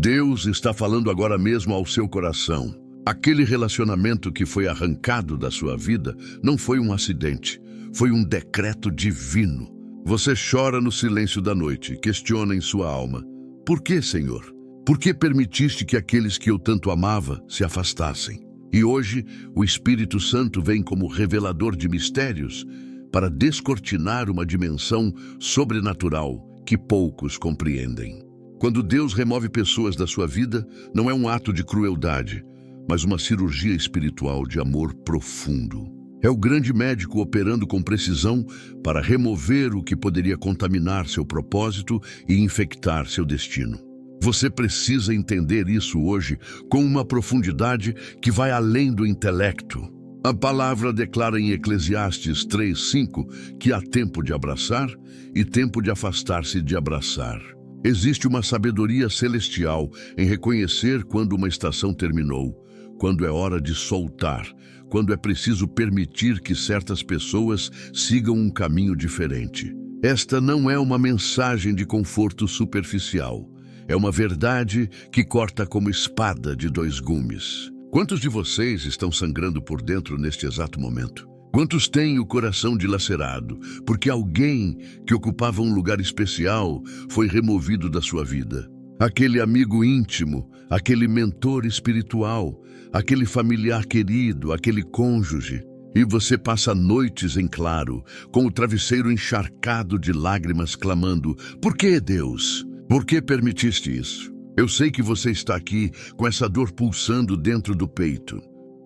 Deus está falando agora mesmo ao seu coração. Aquele relacionamento que foi arrancado da sua vida não foi um acidente, foi um decreto divino. Você chora no silêncio da noite, questiona em sua alma: por que, Senhor? Por que permitiste que aqueles que eu tanto amava se afastassem? E hoje, o Espírito Santo vem como revelador de mistérios para descortinar uma dimensão sobrenatural que poucos compreendem. Quando Deus remove pessoas da sua vida, não é um ato de crueldade, mas uma cirurgia espiritual de amor profundo. É o grande médico operando com precisão para remover o que poderia contaminar seu propósito e infectar seu destino. Você precisa entender isso hoje com uma profundidade que vai além do intelecto. A palavra declara em Eclesiastes 3:5 que há tempo de abraçar e tempo de afastar-se de abraçar. Existe uma sabedoria celestial em reconhecer quando uma estação terminou, quando é hora de soltar, quando é preciso permitir que certas pessoas sigam um caminho diferente. Esta não é uma mensagem de conforto superficial. É uma verdade que corta como espada de dois gumes. Quantos de vocês estão sangrando por dentro neste exato momento? Quantos têm o coração dilacerado porque alguém que ocupava um lugar especial foi removido da sua vida? Aquele amigo íntimo, aquele mentor espiritual, aquele familiar querido, aquele cônjuge. E você passa noites em claro, com o travesseiro encharcado de lágrimas, clamando: por que, Deus? Por que permitiste isso? Eu sei que você está aqui com essa dor pulsando dentro do peito.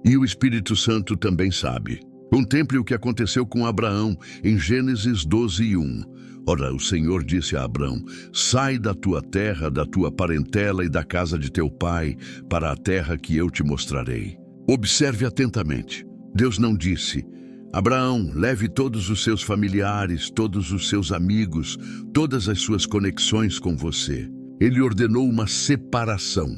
E o Espírito Santo também sabe. Contemple o que aconteceu com Abraão em Gênesis 12:1. Ora, o Senhor disse a Abraão: sai da tua terra, da tua parentela e da casa de teu pai, para a terra que eu te mostrarei. Observe atentamente. Deus não disse: Abraão, leve todos os seus familiares, todos os seus amigos, todas as suas conexões com você. Ele ordenou uma separação.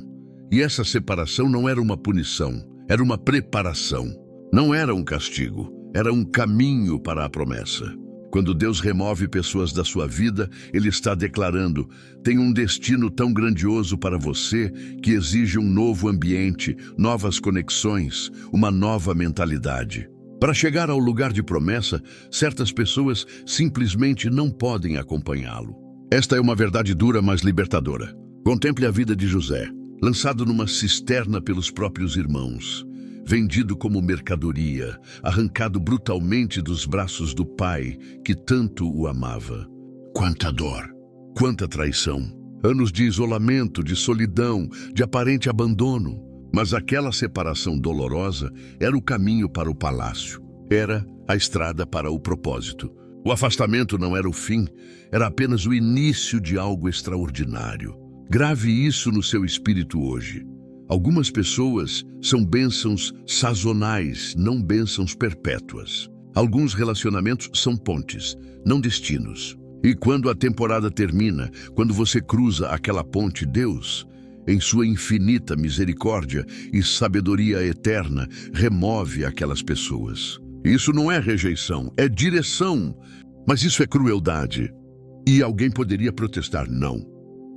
E essa separação não era uma punição, era uma preparação. Não era um castigo, era um caminho para a promessa. Quando Deus remove pessoas da sua vida, Ele está declarando: tem um destino tão grandioso para você que exige um novo ambiente, novas conexões, uma nova mentalidade. Para chegar ao lugar de promessa, certas pessoas simplesmente não podem acompanhá-lo. Esta é uma verdade dura, mas libertadora. Contemple a vida de José, lançado numa cisterna pelos próprios irmãos, vendido como mercadoria, arrancado brutalmente dos braços do pai que tanto o amava. Quanta dor, quanta traição, anos de isolamento, de solidão, de aparente abandono. Mas aquela separação dolorosa era o caminho para o palácio, era a estrada para o propósito. O afastamento não era o fim, era apenas o início de algo extraordinário. Grave isso no seu espírito hoje. Algumas pessoas são bênçãos sazonais, não bênçãos perpétuas. Alguns relacionamentos são pontes, não destinos. E quando a temporada termina, quando você cruza aquela ponte, Deus, em sua infinita misericórdia e sabedoria eterna, remove aquelas pessoas. Isso não é rejeição, é direção. Mas isso é crueldade. E alguém poderia protestar: não.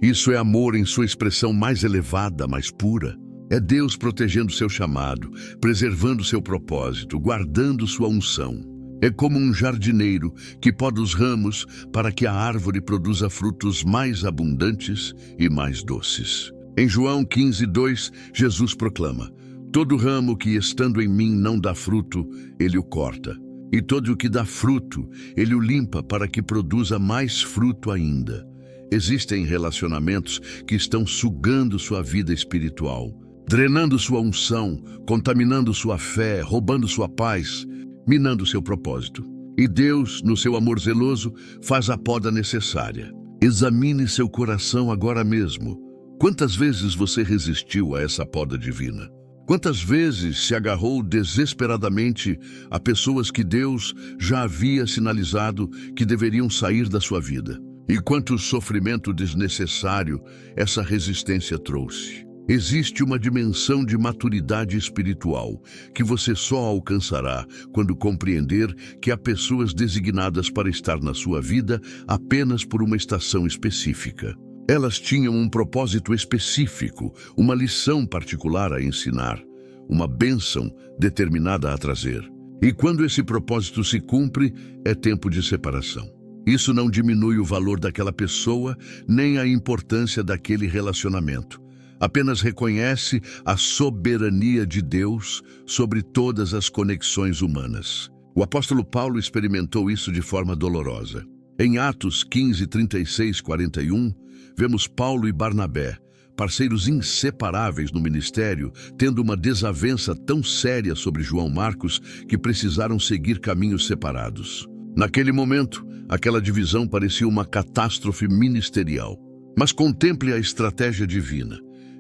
Isso é amor em sua expressão mais elevada, mais pura. É Deus protegendo seu chamado, preservando seu propósito, guardando sua unção. É como um jardineiro que poda os ramos para que a árvore produza frutos mais abundantes e mais doces. Em João 15:2, Jesus proclama: todo ramo que estando em mim não dá fruto, ele o corta. E todo o que dá fruto, ele o limpa para que produza mais fruto ainda. Existem relacionamentos que estão sugando sua vida espiritual, drenando sua unção, contaminando sua fé, roubando sua paz, minando seu propósito. E Deus, no seu amor zeloso, faz a poda necessária. Examine seu coração agora mesmo. Quantas vezes você resistiu a essa poda divina? Quantas vezes se agarrou desesperadamente a pessoas que Deus já havia sinalizado que deveriam sair da sua vida? E quanto sofrimento desnecessário essa resistência trouxe? Existe uma dimensão de maturidade espiritual que você só alcançará quando compreender que há pessoas designadas para estar na sua vida apenas por uma estação específica. Elas tinham um propósito específico, uma lição particular a ensinar, uma bênção determinada a trazer. E quando esse propósito se cumpre, é tempo de separação. Isso não diminui o valor daquela pessoa, nem a importância daquele relacionamento. Apenas reconhece a soberania de Deus sobre todas as conexões humanas. O apóstolo Paulo experimentou isso de forma dolorosa. Em Atos 15, 36, 41, vemos Paulo e Barnabé, parceiros inseparáveis no ministério, tendo uma desavença tão séria sobre João Marcos que precisaram seguir caminhos separados. Naquele momento, aquela divisão parecia uma catástrofe ministerial. Mas contemple a estratégia divina.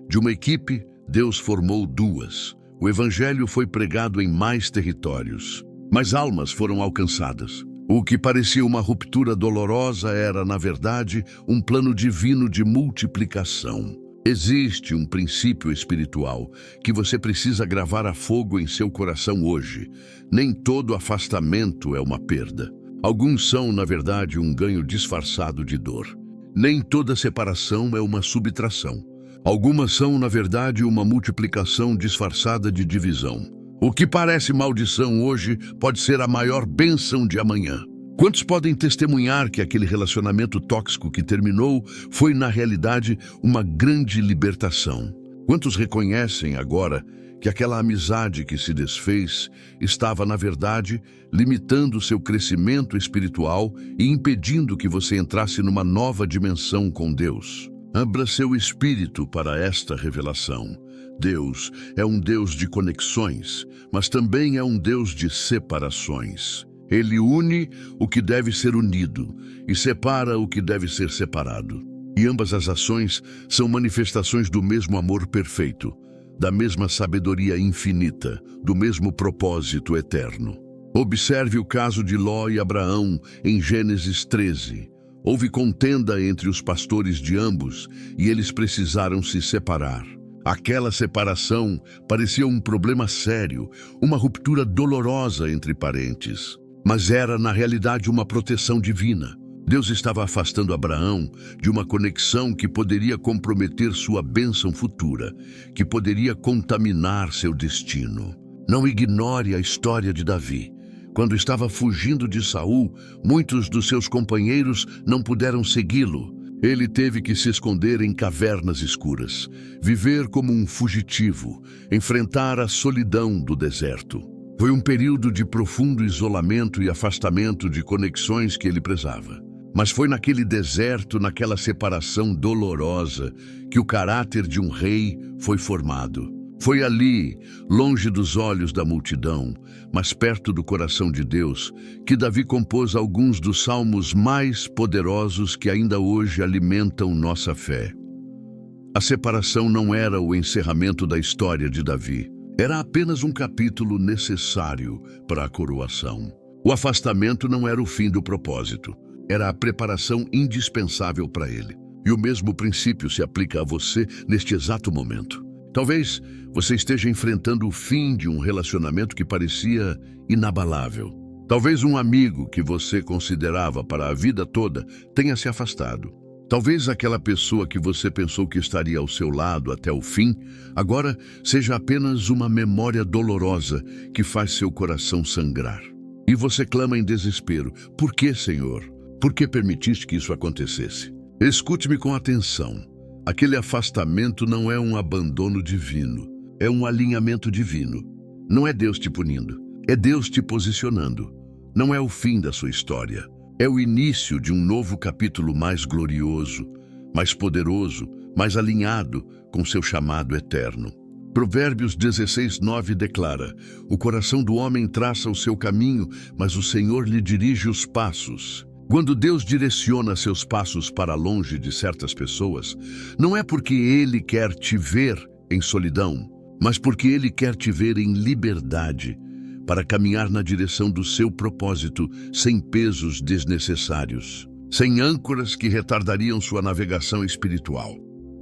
De uma equipe, Deus formou duas. O evangelho foi pregado em mais territórios. Mais almas foram alcançadas. O que parecia uma ruptura dolorosa era, na verdade, um plano divino de multiplicação. Existe um princípio espiritual que você precisa gravar a fogo em seu coração hoje. Nem todo afastamento é uma perda. Alguns são, na verdade, um ganho disfarçado de dor. Nem toda separação é uma subtração. Algumas são, na verdade, uma multiplicação disfarçada de divisão. O que parece maldição hoje pode ser a maior bênção de amanhã. Quantos podem testemunhar que aquele relacionamento tóxico que terminou foi, na realidade, uma grande libertação? Quantos reconhecem agora que aquela amizade que se desfez estava, na verdade, limitando seu crescimento espiritual e impedindo que você entrasse numa nova dimensão com Deus? Abra seu espírito para esta revelação. Deus é um Deus de conexões, mas também é um Deus de separações. Ele une o que deve ser unido e separa o que deve ser separado. E ambas as ações são manifestações do mesmo amor perfeito, da mesma sabedoria infinita, do mesmo propósito eterno. Observe o caso de Ló e Abraão em Gênesis 13. Houve contenda entre os pastores de ambos e eles precisaram se separar. Aquela separação parecia um problema sério, uma ruptura dolorosa entre parentes. Mas era, na realidade, uma proteção divina. Deus estava afastando Abraão de uma conexão que poderia comprometer sua bênção futura, que poderia contaminar seu destino. Não ignore a história de Davi. Quando estava fugindo de Saul, muitos dos seus companheiros não puderam segui-lo. Ele teve que se esconder em cavernas escuras, viver como um fugitivo, enfrentar a solidão do deserto. Foi um período de profundo isolamento e afastamento de conexões que ele prezava. Mas foi naquele deserto, naquela separação dolorosa, que o caráter de um rei foi formado. Foi ali, longe dos olhos da multidão, mas perto do coração de Deus, que Davi compôs alguns dos salmos mais poderosos que ainda hoje alimentam nossa fé. A separação não era o encerramento da história de Davi. Era apenas um capítulo necessário para a coroação. O afastamento não era o fim do propósito. Era a preparação indispensável para ele. E o mesmo princípio se aplica a você neste exato momento. Talvez você esteja enfrentando o fim de um relacionamento que parecia inabalável. Talvez um amigo que você considerava para a vida toda tenha se afastado. Talvez aquela pessoa que você pensou que estaria ao seu lado até o fim, agora seja apenas uma memória dolorosa que faz seu coração sangrar. E você clama em desespero: por que, Senhor? Por que permitiste que isso acontecesse? Escute-me com atenção. Aquele afastamento não é um abandono divino, é um alinhamento divino. Não é Deus te punindo, é Deus te posicionando. Não é o fim da sua história, é o início de um novo capítulo mais glorioso, mais poderoso, mais alinhado com seu chamado eterno. Provérbios 16:9 declara: o coração do homem traça o seu caminho, mas o Senhor lhe dirige os passos. Quando Deus direciona seus passos para longe de certas pessoas, não é porque Ele quer te ver em solidão, mas porque Ele quer te ver em liberdade, para caminhar na direção do seu propósito sem pesos desnecessários, sem âncoras que retardariam sua navegação espiritual.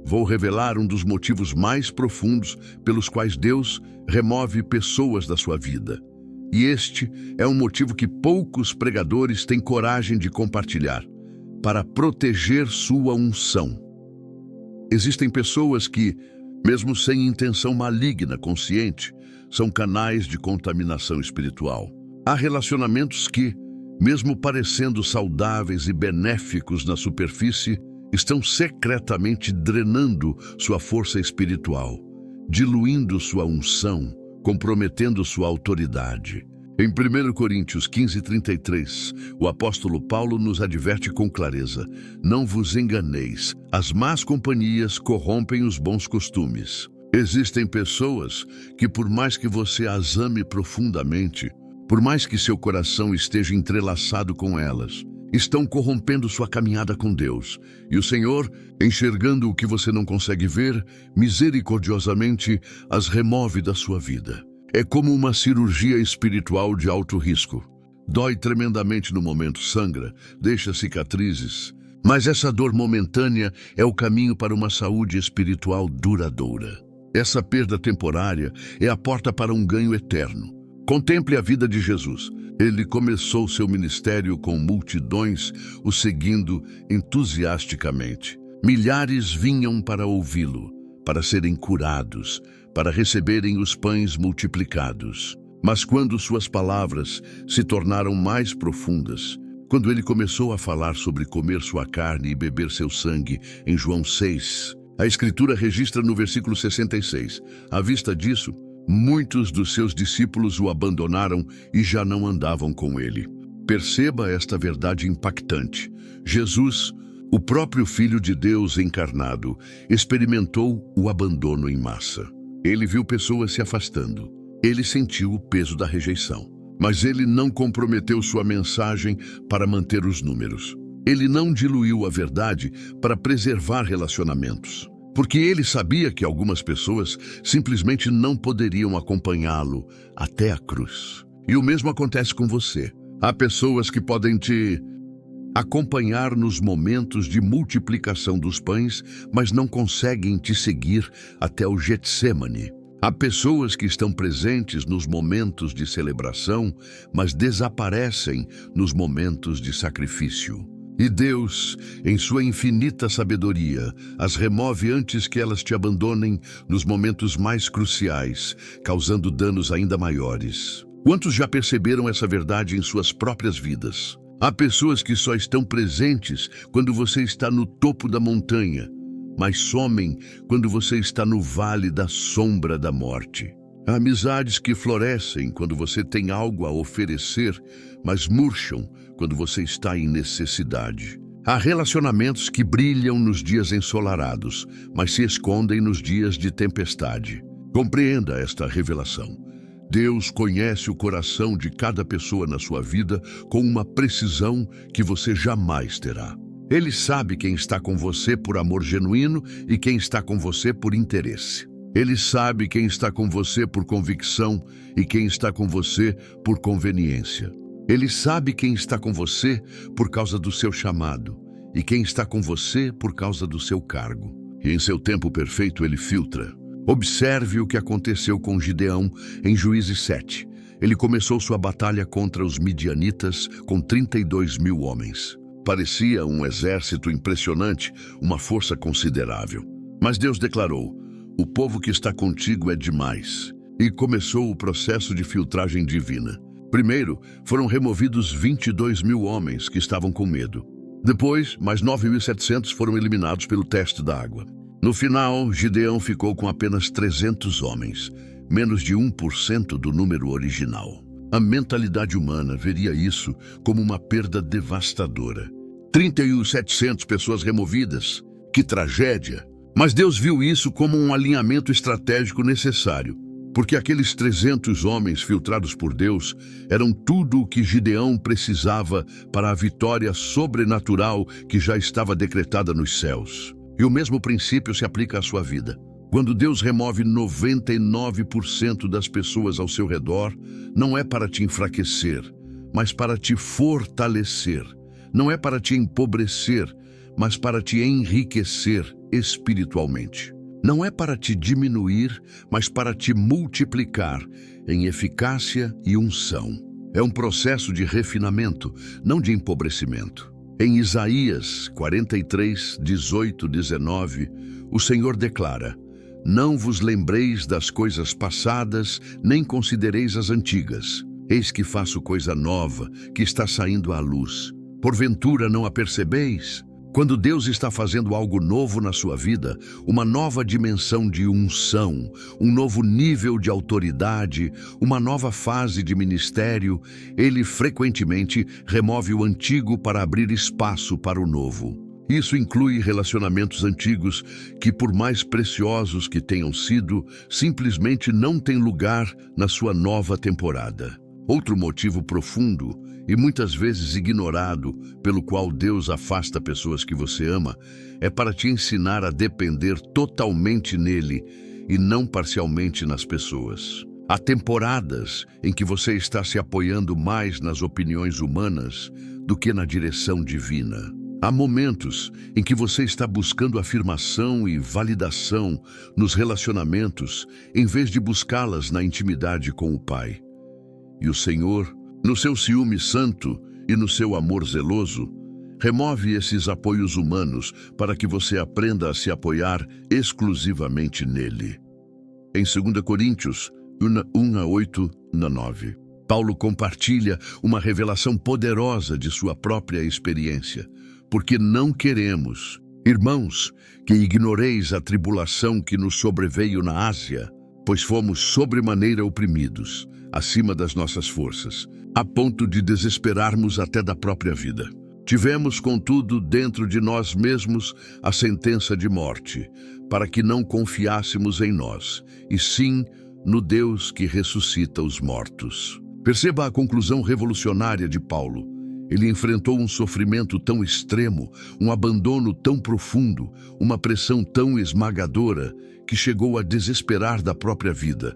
Vou revelar um dos motivos mais profundos pelos quais Deus remove pessoas da sua vida. E este é um motivo que poucos pregadores têm coragem de compartilhar, para proteger sua unção. Existem pessoas que, mesmo sem intenção maligna consciente, são canais de contaminação espiritual. Há relacionamentos que, mesmo parecendo saudáveis e benéficos na superfície, estão secretamente drenando sua força espiritual, diluindo sua unção, comprometendo sua autoridade. Em 1 Coríntios 15:33, o apóstolo Paulo nos adverte com clareza: não vos enganeis, as más companhias corrompem os bons costumes. Existem pessoas que, por mais que você as ame profundamente, por mais que seu coração esteja entrelaçado com elas, estão corrompendo sua caminhada com Deus. E o Senhor, enxergando o que você não consegue ver, misericordiosamente as remove da sua vida. É como uma cirurgia espiritual de alto risco. Dói tremendamente no momento, sangra, deixa cicatrizes. Mas essa dor momentânea é o caminho para uma saúde espiritual duradoura. Essa perda temporária é a porta para um ganho eterno. Contemple a vida de Jesus. Ele começou seu ministério com multidões o seguindo entusiasticamente. Milhares vinham para ouvi-lo, para serem curados, para receberem os pães multiplicados. Mas quando suas palavras se tornaram mais profundas, quando ele começou a falar sobre comer sua carne e beber seu sangue, em João 6, a Escritura registra no versículo 66, à vista disso, muitos dos seus discípulos o abandonaram e já não andavam com ele. Perceba esta verdade impactante. Jesus, o próprio Filho de Deus encarnado, experimentou o abandono em massa. Ele viu pessoas se afastando. Ele sentiu o peso da rejeição. Mas ele não comprometeu sua mensagem para manter os números. Ele não diluiu a verdade para preservar relacionamentos. Porque ele sabia que algumas pessoas simplesmente não poderiam acompanhá-lo até a cruz. E o mesmo acontece com você. Há pessoas que podem te acompanhar nos momentos de multiplicação dos pães, mas não conseguem te seguir até o Getsêmani. Há pessoas que estão presentes nos momentos de celebração, mas desaparecem nos momentos de sacrifício. E Deus, em sua infinita sabedoria, as remove antes que elas te abandonem nos momentos mais cruciais, causando danos ainda maiores. Quantos já perceberam essa verdade em suas próprias vidas? Há pessoas que só estão presentes quando você está no topo da montanha, mas somem quando você está no vale da sombra da morte. Há amizades que florescem quando você tem algo a oferecer, mas murcham quando você está em necessidade. Há relacionamentos que brilham nos dias ensolarados, mas se escondem nos dias de tempestade. Compreenda esta revelação. Deus conhece o coração de cada pessoa na sua vida com uma precisão que você jamais terá. Ele sabe quem está com você por amor genuíno e quem está com você por interesse. Ele sabe quem está com você por convicção e quem está com você por conveniência. Ele sabe quem está com você por causa do seu chamado e quem está com você por causa do seu cargo. E em seu tempo perfeito ele filtra. Observe o que aconteceu com Gideão em Juízes 7. Ele começou sua batalha contra os midianitas com 32 mil homens. Parecia um exército impressionante, uma força considerável. Mas Deus declarou: o povo que está contigo é demais. E começou o processo de filtragem divina. Primeiro, foram removidos 22 mil homens que estavam com medo. Depois, mais 9.700 foram eliminados pelo teste da água. No final, Gideão ficou com apenas 300 homens, menos de 1% do número original. A mentalidade humana veria isso como uma perda devastadora. 30.700 pessoas removidas. Que tragédia! Mas Deus viu isso como um alinhamento estratégico necessário, porque aqueles 300 homens filtrados por Deus eram tudo o que Gideão precisava para a vitória sobrenatural que já estava decretada nos céus. E o mesmo princípio se aplica à sua vida. Quando Deus remove 99% das pessoas ao seu redor, não é para te enfraquecer, mas para te fortalecer. Não é para te empobrecer, mas para te enriquecer espiritualmente. Não é para te diminuir, mas para te multiplicar em eficácia e unção. É um processo de refinamento, não de empobrecimento. Em Isaías 43, 18, 19, O Senhor declara: não vos lembreis das coisas passadas, nem considereis as antigas. Eis que faço coisa nova, que está saindo à luz. Porventura não a percebeis? Quando Deus está fazendo algo novo na sua vida, uma nova dimensão de unção, um novo nível de autoridade, uma nova fase de ministério, Ele frequentemente remove o antigo para abrir espaço para o novo. Isso inclui relacionamentos antigos que, por mais preciosos que tenham sido, simplesmente não têm lugar na sua nova temporada. Outro motivo profundo e muitas vezes ignorado pelo qual Deus afasta pessoas que você ama é para te ensinar a depender totalmente nele e não parcialmente nas pessoas. Há temporadas em que você está se apoiando mais nas opiniões humanas do que na direção divina. Há momentos em que você está buscando afirmação e validação nos relacionamentos em vez de buscá-las na intimidade com o Pai. E o Senhor, no seu ciúme santo e no seu amor zeloso, remove esses apoios humanos para que você aprenda a se apoiar exclusivamente nele. Em 2 Coríntios 1:8-9, Paulo compartilha uma revelação poderosa de sua própria experiência. Porque não queremos, irmãos, que ignoreis a tribulação que nos sobreveio na Ásia, pois fomos sobremaneira oprimidos, acima das nossas forças, a ponto de desesperarmos até da própria vida. Tivemos, contudo, dentro de nós mesmos a sentença de morte, para que não confiássemos em nós, e sim no Deus que ressuscita os mortos. Perceba a conclusão revolucionária de Paulo. Ele enfrentou um sofrimento tão extremo, um abandono tão profundo, uma pressão tão esmagadora, que chegou a desesperar da própria vida.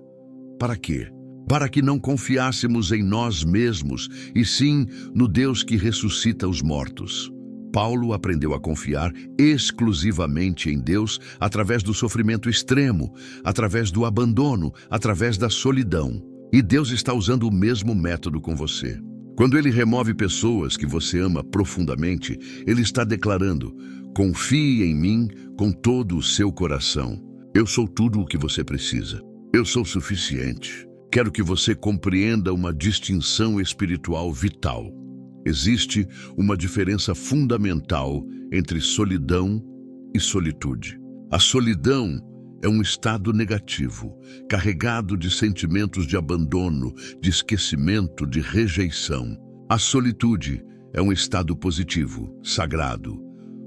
Para quê? Para que não confiássemos em nós mesmos, e sim no Deus que ressuscita os mortos. Paulo aprendeu a confiar exclusivamente em Deus através do sofrimento extremo, através do abandono, através da solidão. E Deus está usando o mesmo método com você. Quando Ele remove pessoas que você ama profundamente, Ele está declarando: confie em mim com todo o seu coração. Eu sou tudo o que você precisa. Eu sou suficiente. Quero que você compreenda uma distinção espiritual vital. Existe uma diferença fundamental entre solidão e solitude. A solidão é um estado negativo, carregado de sentimentos de abandono, de esquecimento, de rejeição. A solitude é um estado positivo, sagrado,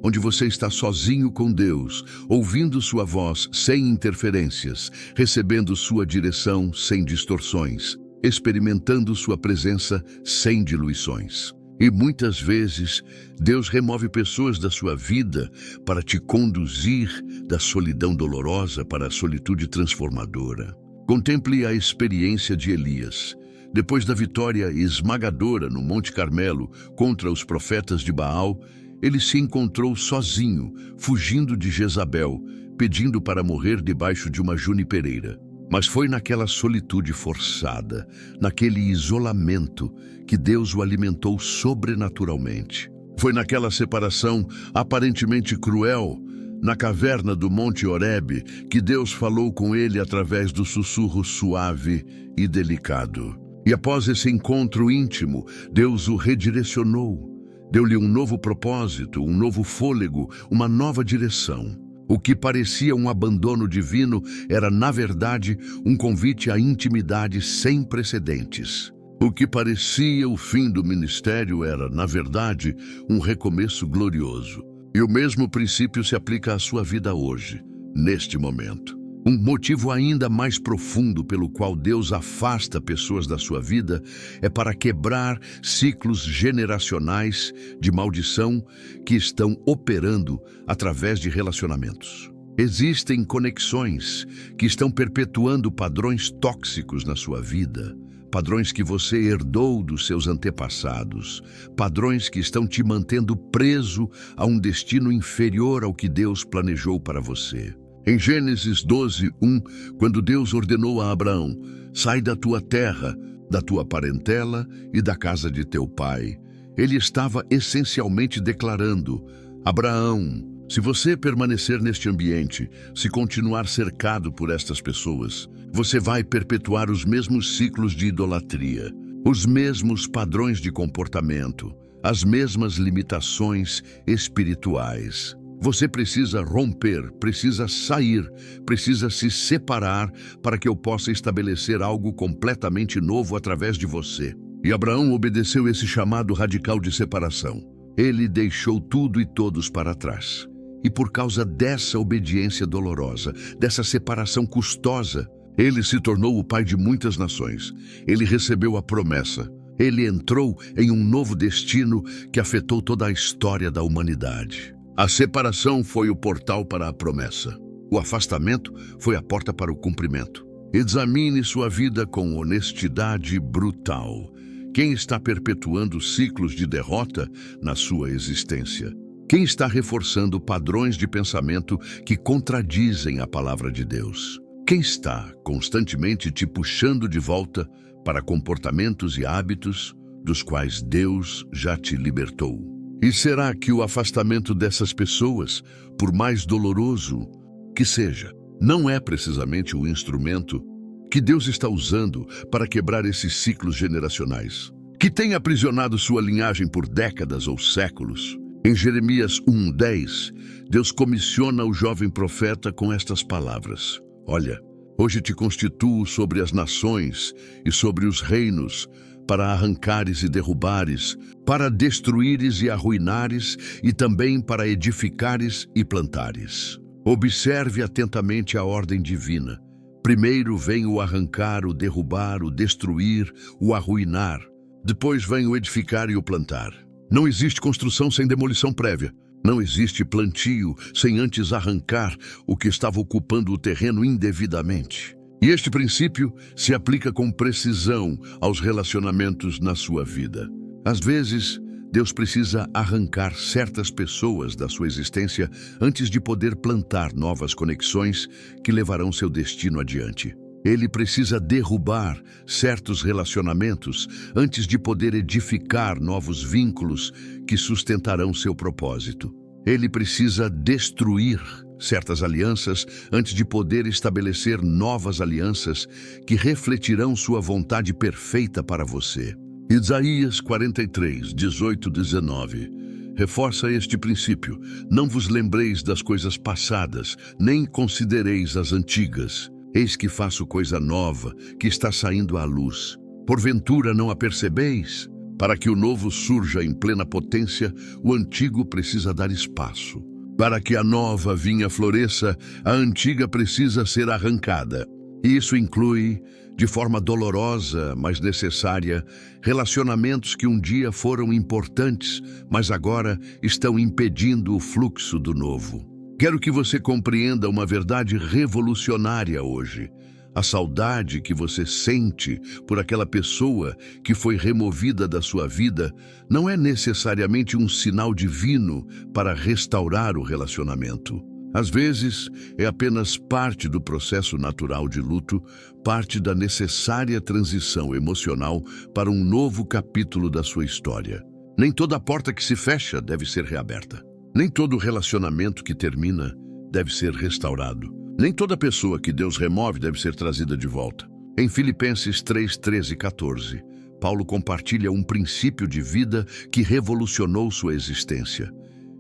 onde você está sozinho com Deus, ouvindo sua voz sem interferências, recebendo sua direção sem distorções, experimentando sua presença sem diluições. E muitas vezes, Deus remove pessoas da sua vida para te conduzir da solidão dolorosa para a solitude transformadora. Contemple a experiência de Elias. Depois da vitória esmagadora no Monte Carmelo contra os profetas de Baal, ele se encontrou sozinho, fugindo de Jezabel, pedindo para morrer debaixo de uma junipereira. Mas foi naquela solitude forçada, naquele isolamento, que Deus o alimentou sobrenaturalmente. Foi naquela separação aparentemente cruel, na caverna do Monte Horebe, que Deus falou com ele através do sussurro suave e delicado. E após esse encontro íntimo, Deus o redirecionou. Deu-lhe um novo propósito, um novo fôlego, uma nova direção. O que parecia um abandono divino era, na verdade, um convite à intimidade sem precedentes. O que parecia o fim do ministério era, na verdade, um recomeço glorioso. E o mesmo princípio se aplica à sua vida hoje, neste momento. Um motivo ainda mais profundo pelo qual Deus afasta pessoas da sua vida é para quebrar ciclos generacionais de maldição que estão operando através de relacionamentos. Existem conexões que estão perpetuando padrões tóxicos na sua vida, padrões que você herdou dos seus antepassados, padrões que estão te mantendo preso a um destino inferior ao que Deus planejou para você. Em Gênesis 12:1, quando Deus ordenou a Abraão: sai da tua terra, da tua parentela e da casa de teu pai, ele estava essencialmente declarando: Abraão, Se você permanecer neste ambiente, se continuar cercado por estas pessoas, você vai perpetuar os mesmos ciclos de idolatria, os mesmos padrões de comportamento, as mesmas limitações espirituais. Você precisa romper, precisa sair, precisa se separar para que eu possa estabelecer algo completamente novo através de você. E Abraão obedeceu esse chamado radical de separação. Ele deixou tudo e todos para trás. E por causa dessa obediência dolorosa, dessa separação custosa, ele se tornou o pai de muitas nações. Ele recebeu a promessa. Ele entrou em um novo destino que afetou toda a história da humanidade. A separação foi o portal para a promessa. O afastamento foi a porta para o cumprimento. Examine sua vida com honestidade brutal. Quem está perpetuando ciclos de derrota na sua existência? Quem está reforçando padrões de pensamento que contradizem a palavra de Deus? Quem está constantemente te puxando de volta para comportamentos e hábitos dos quais Deus já te libertou? E será que o afastamento dessas pessoas, por mais doloroso que seja, não é precisamente o instrumento que Deus está usando para quebrar esses ciclos generacionais, que tem aprisionado sua linhagem por décadas ou séculos? Em Jeremias 1:10, Deus comissiona o jovem profeta com estas palavras: Olha, hoje te constituo sobre as nações e sobre os reinos, para arrancares e derrubares, para destruíres e arruinares, e também para edificares e plantares. Observe atentamente a ordem divina. Primeiro vem o arrancar, o derrubar, o destruir, o arruinar. Depois vem o edificar e o plantar. Não existe construção sem demolição prévia. Não existe plantio sem antes arrancar o que estava ocupando o terreno indevidamente. E este princípio se aplica com precisão aos relacionamentos na sua vida. Às vezes, Deus precisa arrancar certas pessoas da sua existência antes de poder plantar novas conexões que levarão seu destino adiante. Ele precisa derrubar certos relacionamentos antes de poder edificar novos vínculos que sustentarão seu propósito. Ele precisa destruir certas alianças antes de poder estabelecer novas alianças que refletirão sua vontade perfeita para você. Isaías 43, 18, 19. Reforça este princípio. Não vos lembreis das coisas passadas, nem considereis as antigas. Eis que faço coisa nova, que está saindo à luz. Porventura não a percebeis? Para que o novo surja em plena potência, o antigo precisa dar espaço. Para que a nova vinha floresça, a antiga precisa ser arrancada. E isso inclui, de forma dolorosa, mas necessária, relacionamentos que um dia foram importantes, mas agora estão impedindo o fluxo do novo. Quero que você compreenda uma verdade revolucionária hoje. A saudade que você sente por aquela pessoa que foi removida da sua vida não é necessariamente um sinal divino para restaurar o relacionamento. Às vezes, é apenas parte do processo natural de luto, parte da necessária transição emocional para um novo capítulo da sua história. Nem toda porta que se fecha deve ser reaberta. Nem todo relacionamento que termina deve ser restaurado. Nem toda pessoa que Deus remove deve ser trazida de volta. Em Filipenses 3, 13 e 14, Paulo compartilha um princípio de vida que revolucionou sua existência.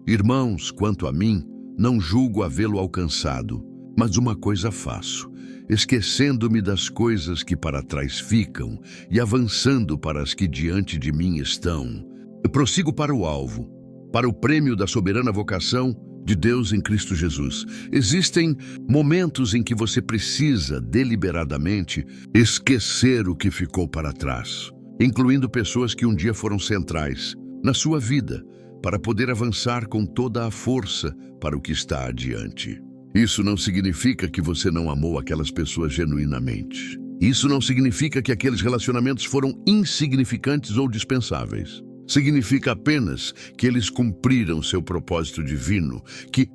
Irmãos, quanto a mim, não julgo havê-lo alcançado, mas uma coisa faço, esquecendo-me das coisas que para trás ficam e avançando para as que diante de mim estão. Eu prossigo para o alvo, para o prêmio da soberana vocação de Deus em Cristo Jesus. Existem momentos em que você precisa deliberadamente esquecer o que ficou para trás, incluindo pessoas que um dia foram centrais na sua vida, para poder avançar com toda a força para o que está adiante. Isso não significa que você não amou aquelas pessoas genuinamente. Isso não significa que aqueles relacionamentos foram insignificantes ou dispensáveis. Significa apenas que eles cumpriram seu propósito divino, que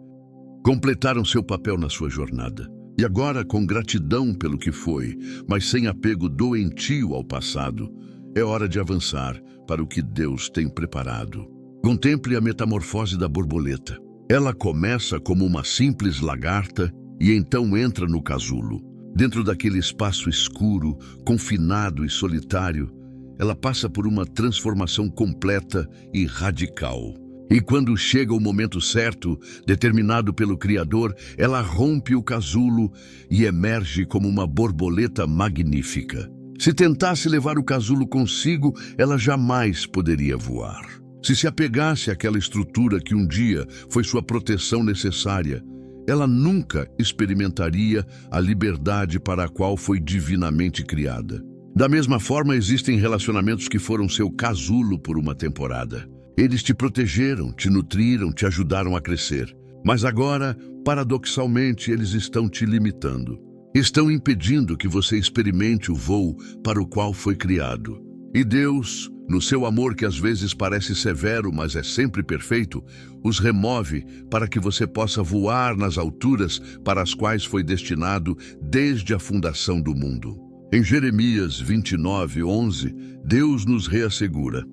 completaram seu papel na sua jornada. E agora, com gratidão pelo que foi, mas sem apego doentio ao passado, é hora de avançar para o que Deus tem preparado. Contemple a metamorfose da borboleta. Ela começa como uma simples lagarta e então entra no casulo. Dentro daquele espaço escuro, confinado e solitário, ela passa por uma transformação completa e radical. E quando chega o momento certo, determinado pelo Criador, ela rompe o casulo e emerge como uma borboleta magnífica. Se tentasse levar o casulo consigo, ela jamais poderia voar. Se apegasse àquela estrutura que um dia foi sua proteção necessária, ela nunca experimentaria a liberdade para a qual foi divinamente criada. Da mesma forma, existem relacionamentos que foram seu casulo por uma temporada. Eles te protegeram, te nutriram, te ajudaram a crescer. Mas agora, paradoxalmente, eles estão te limitando. Estão impedindo que você experimente o voo para o qual foi criado. E Deus, no seu amor que às vezes parece severo, mas é sempre perfeito, os remove para que você possa voar nas alturas para as quais foi destinado desde a fundação do mundo. Em Jeremias 29:11, Deus nos reassegura: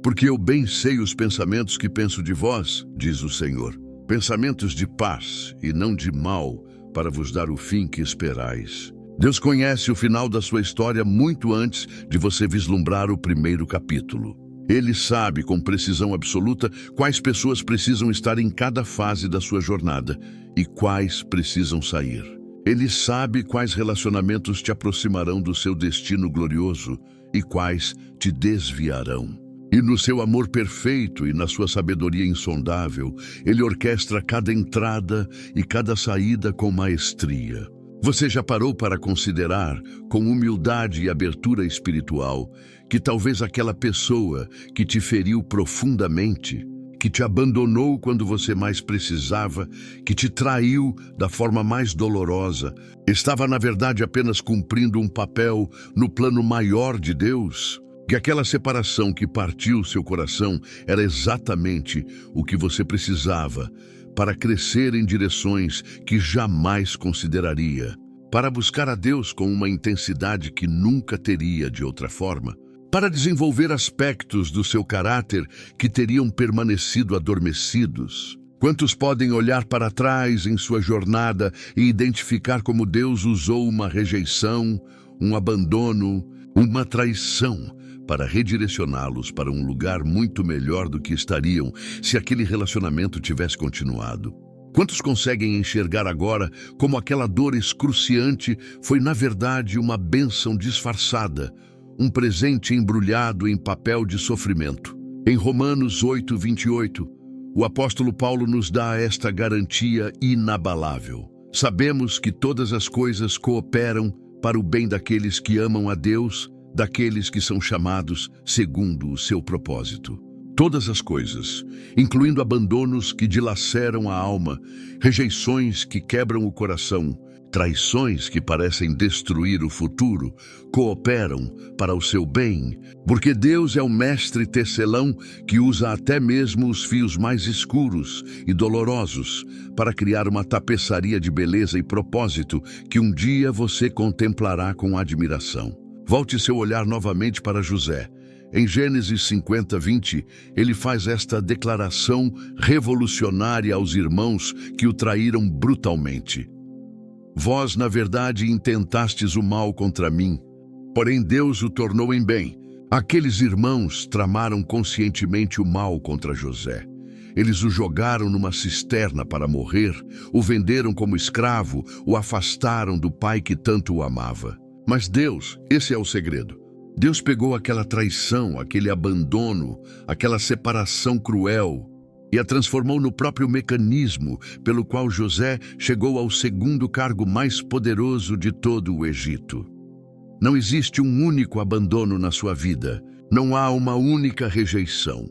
porque eu bem sei os pensamentos que penso de vós, diz o Senhor, pensamentos de paz e não de mal, para vos dar o fim que esperais. Deus conhece o final da sua história muito antes de você vislumbrar o primeiro capítulo. Ele sabe com precisão absoluta quais pessoas precisam estar em cada fase da sua jornada e quais precisam sair. Ele sabe quais relacionamentos te aproximarão do seu destino glorioso e quais te desviarão. E no seu amor perfeito e na sua sabedoria insondável, Ele orquestra cada entrada e cada saída com maestria. Você já parou para considerar, com humildade e abertura espiritual, que talvez aquela pessoa que te feriu profundamente, que te abandonou quando você mais precisava, que te traiu da forma mais dolorosa, estava na verdade apenas cumprindo um papel no plano maior de Deus? Que aquela separação que partiu seu coração era exatamente o que você precisava para crescer em direções que jamais consideraria, para buscar a Deus com uma intensidade que nunca teria de outra forma, para desenvolver aspectos do seu caráter que teriam permanecido adormecidos. Quantos podem olhar para trás em sua jornada e identificar como Deus usou uma rejeição, um abandono, uma traição para redirecioná-los para um lugar muito melhor do que estariam se aquele relacionamento tivesse continuado? Quantos conseguem enxergar agora como aquela dor excruciante foi, na verdade, uma bênção disfarçada, um presente embrulhado em papel de sofrimento? Em Romanos 8:28, o apóstolo Paulo nos dá esta garantia inabalável. Sabemos que todas as coisas cooperam para o bem daqueles que amam a Deus, daqueles que são chamados segundo o seu propósito. Todas as coisas, incluindo abandonos que dilaceram a alma, rejeições que quebram o coração, traições que parecem destruir o futuro, cooperam para o seu bem, porque Deus é o mestre tecelão que usa até mesmo os fios mais escuros e dolorosos para criar uma tapeçaria de beleza e propósito que um dia você contemplará com admiração. Volte seu olhar novamente para José. Em Gênesis 50:20, ele faz esta declaração revolucionária aos irmãos que o traíram brutalmente. Vós, na verdade, intentastes o mal contra mim, porém Deus o tornou em bem. Aqueles irmãos tramaram conscientemente o mal contra José. Eles o jogaram numa cisterna para morrer, o venderam como escravo, o afastaram do pai que tanto o amava. Mas Deus, esse é o segredo. Deus pegou aquela traição, aquele abandono, aquela separação cruel e a transformou no próprio mecanismo pelo qual José chegou ao segundo cargo mais poderoso de todo o Egito. Não existe um único abandono na sua vida, não há uma única rejeição,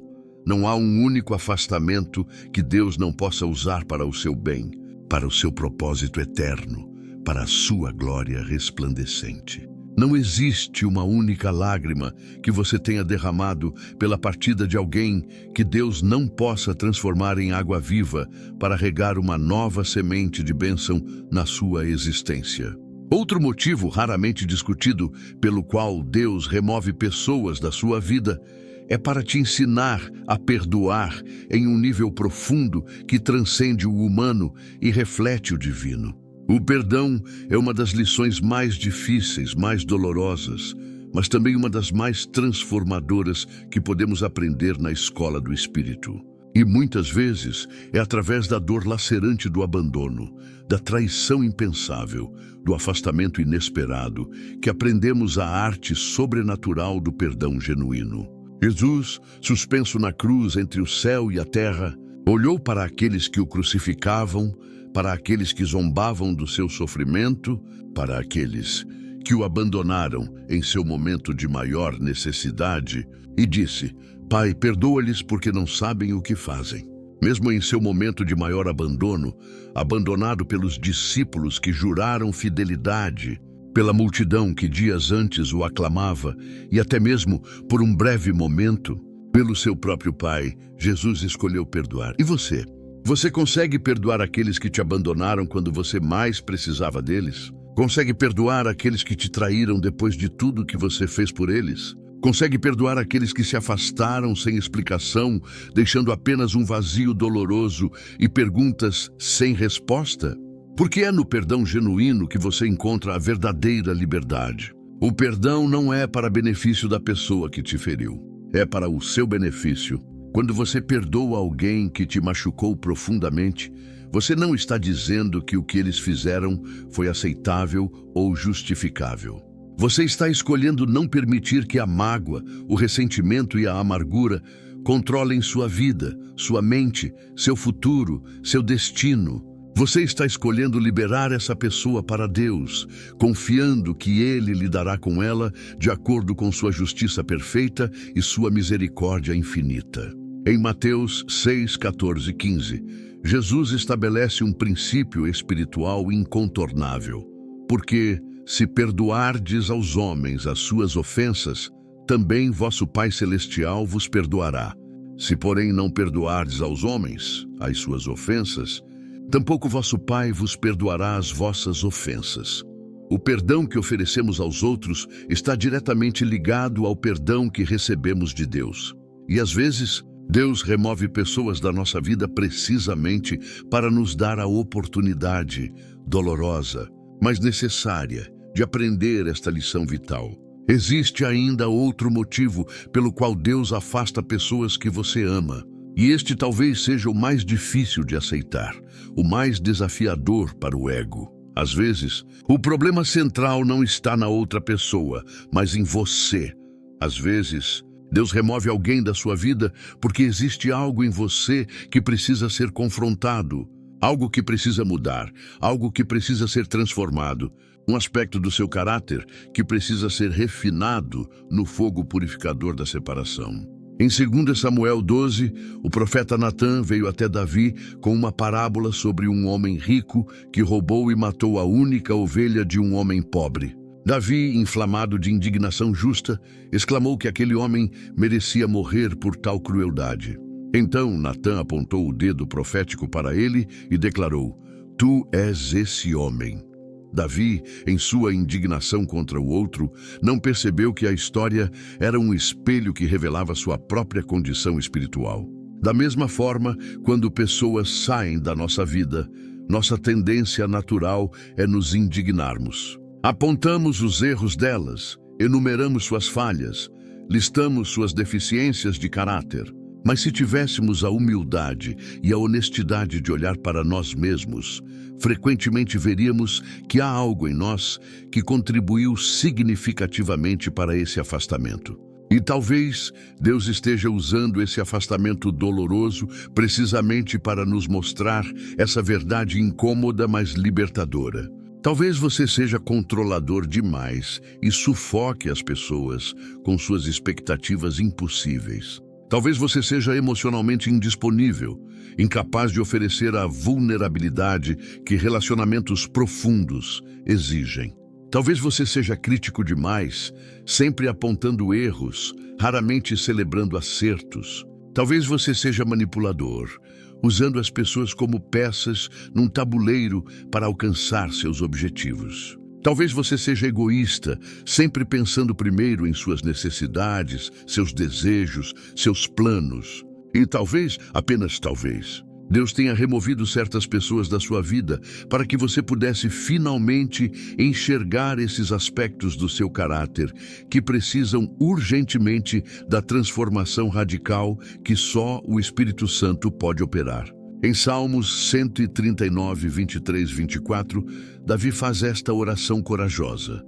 não há um único afastamento que Deus não possa usar para o seu bem, para o seu propósito eterno, para a sua glória resplandecente. Não existe uma única lágrima que você tenha derramado pela partida de alguém que Deus não possa transformar em água viva para regar uma nova semente de bênção na sua existência. Outro motivo raramente discutido pelo qual Deus remove pessoas da sua vida é para te ensinar a perdoar em um nível profundo que transcende o humano e reflete o divino. O perdão é uma das lições mais difíceis, mais dolorosas, mas também uma das mais transformadoras que podemos aprender na escola do Espírito. E muitas vezes é através da dor lacerante do abandono, da traição impensável, do afastamento inesperado, que aprendemos a arte sobrenatural do perdão genuíno. Jesus, suspenso na cruz entre o céu e a terra, olhou para aqueles que o crucificavam, para aqueles que zombavam do seu sofrimento, para aqueles que o abandonaram em seu momento de maior necessidade, e disse: Pai, perdoa-lhes porque não sabem o que fazem. Mesmo em seu momento de maior abandono, abandonado pelos discípulos que juraram fidelidade, pela multidão que dias antes o aclamava e até mesmo por um breve momento, pelo seu próprio Pai, Jesus escolheu perdoar. E você? Você consegue perdoar aqueles que te abandonaram quando você mais precisava deles? Consegue perdoar aqueles que te traíram depois de tudo que você fez por eles? Consegue perdoar aqueles que se afastaram sem explicação, deixando apenas um vazio doloroso e perguntas sem resposta? Porque é no perdão genuíno que você encontra a verdadeira liberdade. O perdão não é para benefício da pessoa que te feriu, é para o seu benefício. Quando você perdoa alguém que te machucou profundamente, você não está dizendo que o que eles fizeram foi aceitável ou justificável. Você está escolhendo não permitir que a mágoa, o ressentimento e a amargura controlem sua vida, sua mente, seu futuro, seu destino. Você está escolhendo liberar essa pessoa para Deus, confiando que Ele lidará com ela de acordo com sua justiça perfeita e sua misericórdia infinita. Em Mateus 6, 14 e 15, Jesus estabelece um princípio espiritual incontornável. Porque, se perdoardes aos homens as suas ofensas, também vosso Pai Celestial vos perdoará. Se, porém, não perdoardes aos homens as suas ofensas, tampouco vosso Pai vos perdoará as vossas ofensas. O perdão que oferecemos aos outros está diretamente ligado ao perdão que recebemos de Deus. E às vezes, Deus remove pessoas da nossa vida precisamente para nos dar a oportunidade dolorosa, mas necessária, de aprender esta lição vital. Existe ainda outro motivo pelo qual Deus afasta pessoas que você ama. E este talvez seja o mais difícil de aceitar, o mais desafiador para o ego. Às vezes, o problema central não está na outra pessoa, mas em você. Às vezes, Deus remove alguém da sua vida porque existe algo em você que precisa ser confrontado, algo que precisa mudar, algo que precisa ser transformado, um aspecto do seu caráter que precisa ser refinado no fogo purificador da separação. Em 2 Samuel 12, o profeta Natã veio até Davi com uma parábola sobre um homem rico que roubou e matou a única ovelha de um homem pobre. Davi, inflamado de indignação justa, exclamou que aquele homem merecia morrer por tal crueldade. Então Natã apontou o dedo profético para ele e declarou: Tu és esse homem. Davi, em sua indignação contra o outro, não percebeu que a história era um espelho que revelava sua própria condição espiritual. Da mesma forma, quando pessoas saem da nossa vida, nossa tendência natural é nos indignarmos. Apontamos os erros delas, enumeramos suas falhas, listamos suas deficiências de caráter. Mas se tivéssemos a humildade e a honestidade de olhar para nós mesmos, frequentemente veríamos que há algo em nós que contribuiu significativamente para esse afastamento. E talvez Deus esteja usando esse afastamento doloroso precisamente para nos mostrar essa verdade incômoda, mas libertadora. Talvez você seja controlador demais e sufoque as pessoas com suas expectativas impossíveis. Talvez você seja emocionalmente indisponível, incapaz de oferecer a vulnerabilidade que relacionamentos profundos exigem. Talvez você seja crítico demais, sempre apontando erros, raramente celebrando acertos. Talvez você seja manipulador, usando as pessoas como peças num tabuleiro para alcançar seus objetivos. Talvez você seja egoísta, sempre pensando primeiro em suas necessidades, seus desejos, seus planos. E talvez, apenas talvez, Deus tenha removido certas pessoas da sua vida para que você pudesse finalmente enxergar esses aspectos do seu caráter que precisam urgentemente da transformação radical que só o Espírito Santo pode operar. Em Salmos 139, 23, 24, Davi faz esta oração corajosa: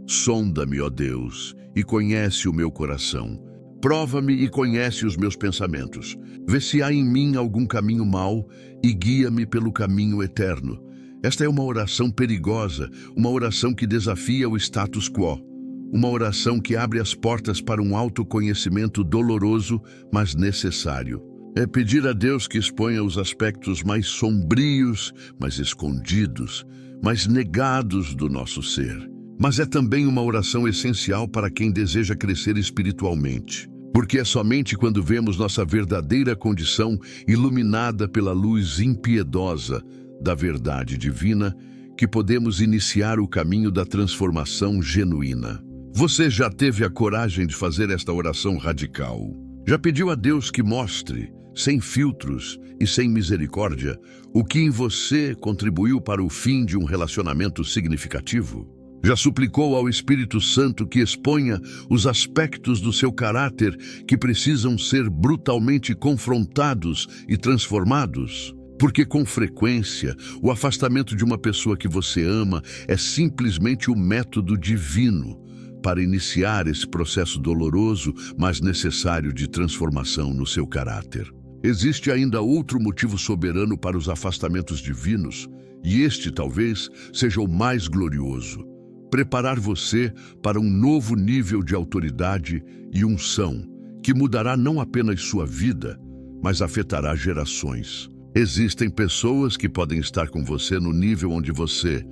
Sonda-me, ó Deus, e conhece o meu coração. Prova-me e conhece os meus pensamentos. Vê se há em mim algum caminho mau e guia-me pelo caminho eterno. Esta é uma oração perigosa, uma oração que desafia o status quo. Uma oração que abre as portas para um autoconhecimento doloroso, mas necessário. É pedir a Deus que exponha os aspectos mais sombrios, mais escondidos, mais negados do nosso ser. Mas é também uma oração essencial para quem deseja crescer espiritualmente. Porque é somente quando vemos nossa verdadeira condição iluminada pela luz impiedosa da verdade divina que podemos iniciar o caminho da transformação genuína. Você já teve a coragem de fazer esta oração radical? Já pediu a Deus que mostre, sem filtros e sem misericórdia, o que em você contribuiu para o fim de um relacionamento significativo? Já suplicou ao Espírito Santo que exponha os aspectos do seu caráter que precisam ser brutalmente confrontados e transformados? Porque com frequência, o afastamento de uma pessoa que você ama é simplesmente o método divino para iniciar esse processo doloroso, mas necessário de transformação no seu caráter. Existe ainda outro motivo soberano para os afastamentos divinos, e este talvez seja o mais glorioso: preparar você para um novo nível de autoridade e unção, que mudará não apenas sua vida, mas afetará gerações. Existem pessoas que podem estar com você no nível onde você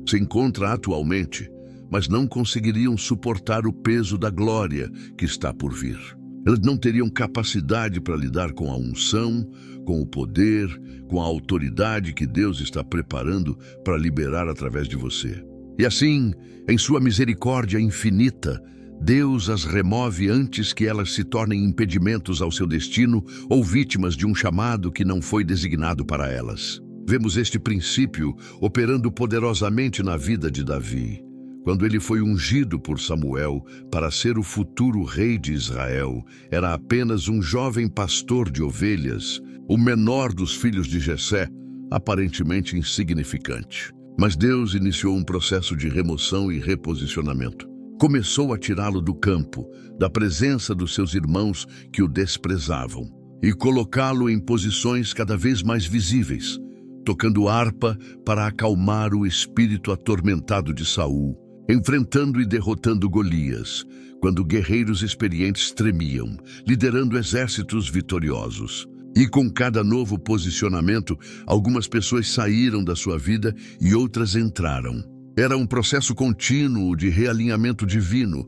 se encontra atualmente, mas não conseguiriam suportar o peso da glória que está por vir. Elas não teriam capacidade para lidar com a unção, com o poder, com a autoridade que Deus está preparando para liberar através de você. E assim, em sua misericórdia infinita, Deus as remove antes que elas se tornem impedimentos ao seu destino ou vítimas de um chamado que não foi designado para elas. Vemos este princípio operando poderosamente na vida de Davi, quando ele foi ungido por Samuel para ser o futuro rei de Israel. Era apenas um jovem pastor de ovelhas, o menor dos filhos de Jessé, aparentemente insignificante. Mas Deus iniciou um processo de remoção e reposicionamento. Começou a tirá-lo do campo, da presença dos seus irmãos que o desprezavam, e colocá-lo em posições cada vez mais visíveis, tocando harpa para acalmar o espírito atormentado de Saul, enfrentando e derrotando Golias, quando guerreiros experientes tremiam, liderando exércitos vitoriosos. E com cada novo posicionamento, algumas pessoas saíram da sua vida e outras entraram. Era um processo contínuo de realinhamento divino,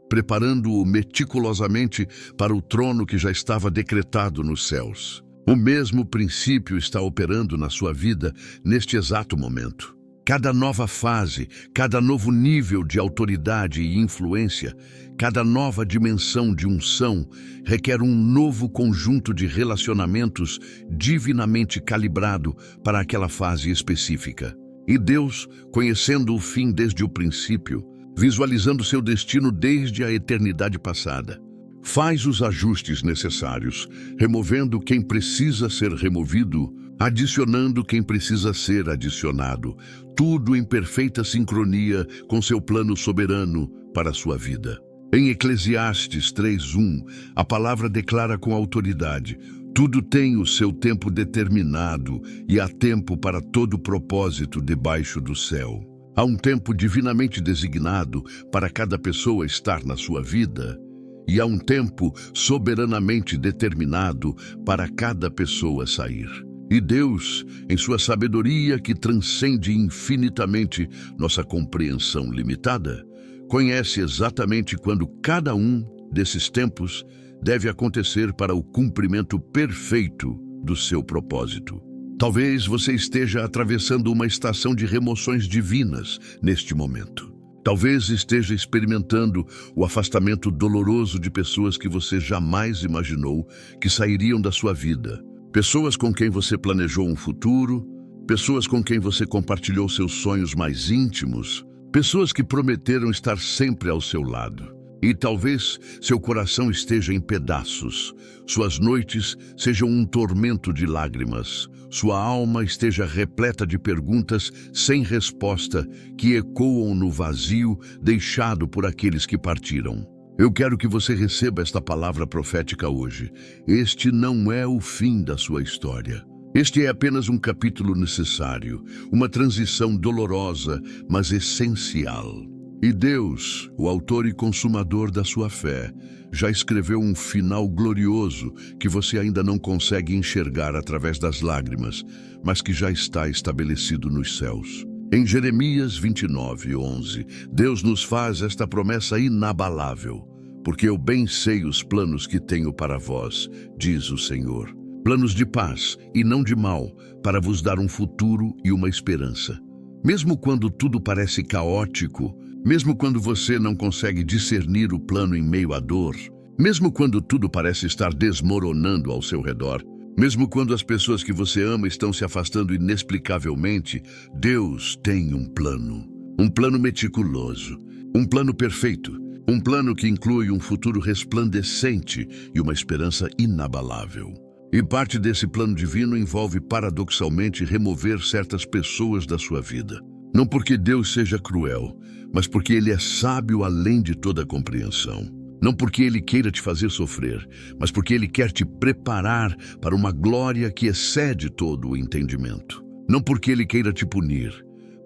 preparando-o meticulosamente para o trono que já estava decretado nos céus. O mesmo princípio está operando na sua vida neste exato momento. Cada nova fase, cada novo nível de autoridade e influência, cada nova dimensão de unção requer um novo conjunto de relacionamentos divinamente calibrado para aquela fase específica. E Deus, conhecendo o fim desde o princípio, visualizando seu destino desde a eternidade passada, faz os ajustes necessários, removendo quem precisa ser removido, adicionando quem precisa ser adicionado, tudo em perfeita sincronia com seu plano soberano para a sua vida. Em Eclesiastes 3:1, a palavra declara com autoridade: tudo tem o seu tempo determinado e há tempo para todo propósito debaixo do céu. Há um tempo divinamente designado para cada pessoa estar na sua vida, e há um tempo soberanamente determinado para cada pessoa sair. E Deus, em sua sabedoria que transcende infinitamente nossa compreensão limitada, conhece exatamente quando cada um desses tempos deve acontecer para o cumprimento perfeito do seu propósito. Talvez você esteja atravessando uma estação de remoções divinas neste momento. Talvez esteja experimentando o afastamento doloroso de pessoas que você jamais imaginou que sairiam da sua vida. Pessoas com quem você planejou um futuro, pessoas com quem você compartilhou seus sonhos mais íntimos, pessoas que prometeram estar sempre ao seu lado. E talvez seu coração esteja em pedaços, suas noites sejam um tormento de lágrimas, sua alma esteja repleta de perguntas sem resposta que ecoam no vazio deixado por aqueles que partiram. Eu quero que você receba esta palavra profética hoje. Este não é o fim da sua história. Este é apenas um capítulo necessário, uma transição dolorosa, mas essencial. E Deus, o autor e consumador da sua fé, já escreveu um final glorioso que você ainda não consegue enxergar através das lágrimas, mas que já está estabelecido nos céus. Em Jeremias 29:11, Deus nos faz esta promessa inabalável. Porque eu bem sei os planos que tenho para vós, diz o Senhor. Planos de paz e não de mal, para vos dar um futuro e uma esperança. Mesmo quando tudo parece caótico, mesmo quando você não consegue discernir o plano em meio à dor, mesmo quando tudo parece estar desmoronando ao seu redor, mesmo quando as pessoas que você ama estão se afastando inexplicavelmente, Deus tem um plano meticuloso, um plano perfeito, um plano que inclui um futuro resplandecente e uma esperança inabalável. E parte desse plano divino envolve paradoxalmente remover certas pessoas da sua vida. Não porque Deus seja cruel, mas porque Ele é sábio além de toda compreensão. Não porque Ele queira te fazer sofrer, mas porque Ele quer te preparar para uma glória que excede todo o entendimento. Não porque Ele queira te punir,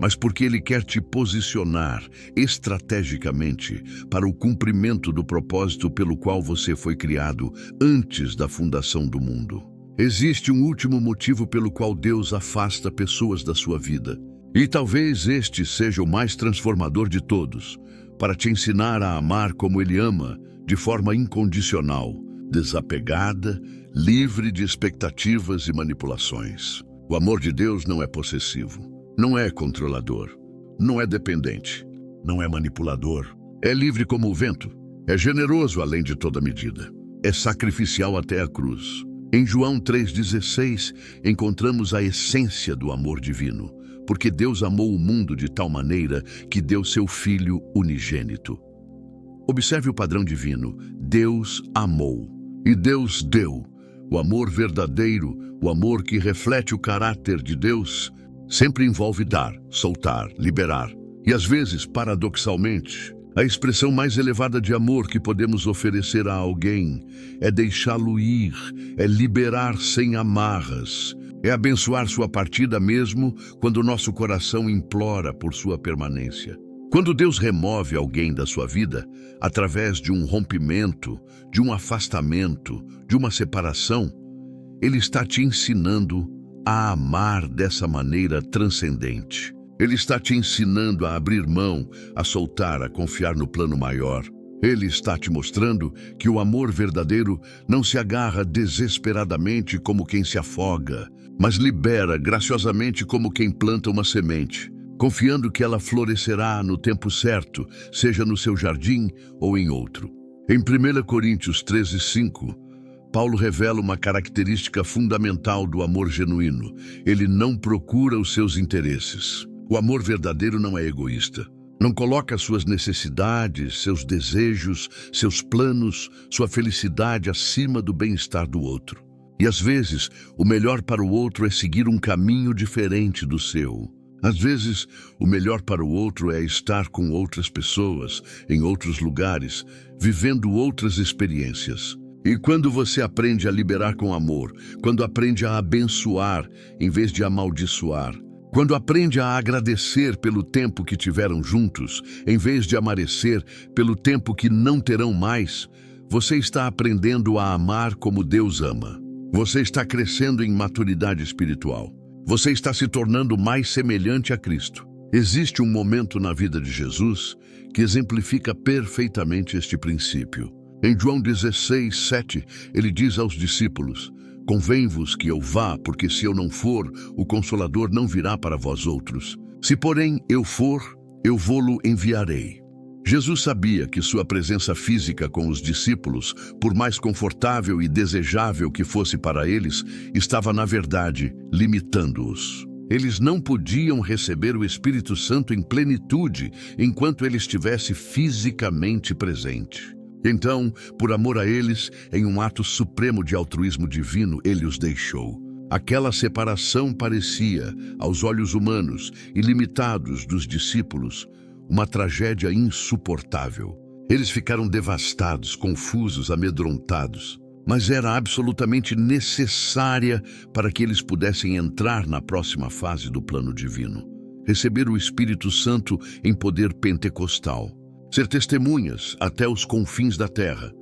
mas porque Ele quer te posicionar estrategicamente para o cumprimento do propósito pelo qual você foi criado antes da fundação do mundo. Existe um último motivo pelo qual Deus afasta pessoas da sua vida. E talvez este seja o mais transformador de todos, para te ensinar a amar como Ele ama, de forma incondicional, desapegada, livre de expectativas e manipulações. O amor de Deus não é possessivo, não é controlador, não é dependente, não é manipulador. É livre como o vento, é generoso além de toda medida, é sacrificial até a cruz. Em João 3,16, encontramos a essência do amor divino. Porque Deus amou o mundo de tal maneira que deu seu Filho unigênito. Observe o padrão divino. Deus amou. E Deus deu. O amor verdadeiro, o amor que reflete o caráter de Deus, sempre envolve dar, soltar, liberar. E às vezes, paradoxalmente, a expressão mais elevada de amor que podemos oferecer a alguém é deixá-lo ir, é liberar sem amarras. É abençoar sua partida mesmo quando nosso coração implora por sua permanência. Quando Deus remove alguém da sua vida, através de um rompimento, de um afastamento, de uma separação, Ele está te ensinando a amar dessa maneira transcendente. Ele está te ensinando a abrir mão, a soltar, a confiar no plano maior. Ele está te mostrando que o amor verdadeiro não se agarra desesperadamente como quem se afoga, mas libera graciosamente como quem planta uma semente, confiando que ela florescerá no tempo certo, seja no seu jardim ou em outro. Em 1 Coríntios 13:5, Paulo revela uma característica fundamental do amor genuíno. Ele não procura os seus interesses. O amor verdadeiro não é egoísta. Não coloca suas necessidades, seus desejos, seus planos, sua felicidade acima do bem-estar do outro. E às vezes, o melhor para o outro é seguir um caminho diferente do seu. Às vezes, o melhor para o outro é estar com outras pessoas, em outros lugares, vivendo outras experiências. E quando você aprende a liberar com amor, quando aprende a abençoar em vez de amaldiçoar, quando aprende a agradecer pelo tempo que tiveram juntos, em vez de amarecer pelo tempo que não terão mais, você está aprendendo a amar como Deus ama. Você está crescendo em maturidade espiritual. Você está se tornando mais semelhante a Cristo. Existe um momento na vida de Jesus que exemplifica perfeitamente este princípio. Em João 16:7, ele diz aos discípulos: Convém-vos que eu vá, porque se eu não for, o Consolador não virá para vós outros. Se, porém, eu for, eu vô-lo enviarei. Jesus sabia que sua presença física com os discípulos, por mais confortável e desejável que fosse para eles, estava, na verdade, limitando-os. Eles não podiam receber o Espírito Santo em plenitude enquanto ele estivesse fisicamente presente. Então, por amor a eles, em um ato supremo de altruísmo divino, ele os deixou. Aquela separação parecia, aos olhos humanos e limitados dos discípulos, uma tragédia insuportável. Eles ficaram devastados, confusos, amedrontados. Mas era absolutamente necessária para que eles pudessem entrar na próxima fase do plano divino. Receber o Espírito Santo em poder pentecostal. Ser testemunhas até os confins da terra.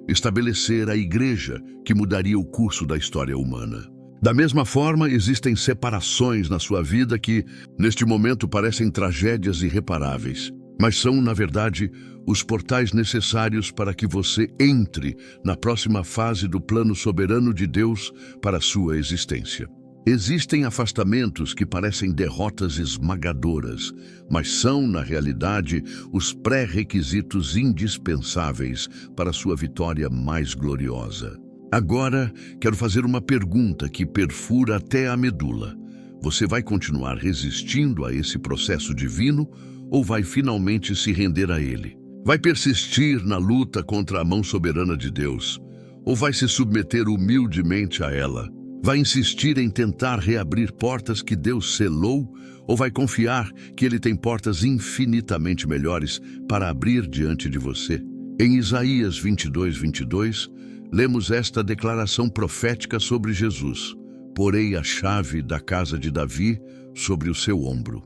Estabelecer a igreja que mudaria o curso da história humana. Da mesma forma, existem separações na sua vida que, neste momento, parecem tragédias irreparáveis, mas são, na verdade, os portais necessários para que você entre na próxima fase do plano soberano de Deus para a sua existência. Existem afastamentos que parecem derrotas esmagadoras, mas são, na realidade, os pré-requisitos indispensáveis para a sua vitória mais gloriosa. Agora, quero fazer uma pergunta que perfura até a medula. Você vai continuar resistindo a esse processo divino ou vai finalmente se render a ele? Vai persistir na luta contra a mão soberana de Deus ou vai se submeter humildemente a ela? Vai insistir em tentar reabrir portas que Deus selou ou vai confiar que Ele tem portas infinitamente melhores para abrir diante de você? Em Isaías 22:22, lemos esta declaração profética sobre Jesus. Porei a chave da casa de Davi sobre o seu ombro.